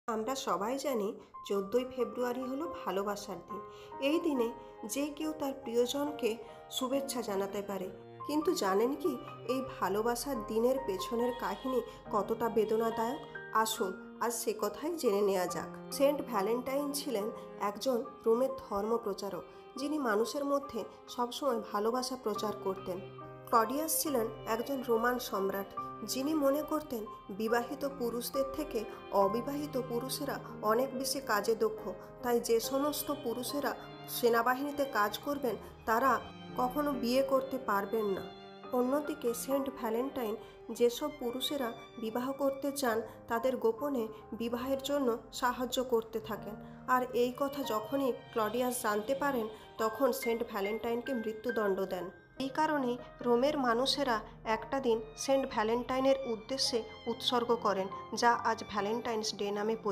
আমরা সবাই জানি 14ই ফেব্রুয়ারি হলো ভালোবাসার দিন। এই দিনে যে কেউ তার প্রিয়জনকে শুভেচ্ছা জানাতে পারে। কিন্তু জানেন কি এই ভালোবাসার দিনের পেছনের কাহিনী কতটা বেদনাদায়ক? আসুন আজ সে কথাই জেনে নেওয়া যাক। সেন্ট ভ্যালেন্টাইন ছিলেন একজন রোমের ধর্মপ্রচারক, যিনি মানুষের মধ্যে সবসময় ভালোবাসা প্রচার করতেন। ক্লডিয়াস ছিলেন একজন রোমান সম্রাট, যিনি মনে করতেন বিবাহিত পুরুষদের থেকে অবিবাহিত পুরুষেরা অনেক বেশি কাজে দক্ষ। তাই যে সমস্ত পুরুষেরা সেনাবাহিনীতে কাজ করবেন তারা কখনো বিয়ে করতে পারবেন না। অন্যদিকে সেন্ট ভ্যালেন্টাইন যেসব পুরুষেরা বিবাহ করতে চান তাদের গোপনে বিবাহের জন্য সাহায্য করতে থাকেন। আর এই কথা যখনই ক্লডিয়াস জানতে পারেন তখন সেন্ট ভ্যালেন্টাইনকে মৃত্যুদণ্ড দেন। এই কারণেই রোমের মানুষেরা একটা দিন সেন্ট ভ্যালেন্টাইনের উদ্দেশ্যে উৎসর্গ করেন, যা আজ ভ্যালেন্টাইন্স ডে নামে পরিচিত।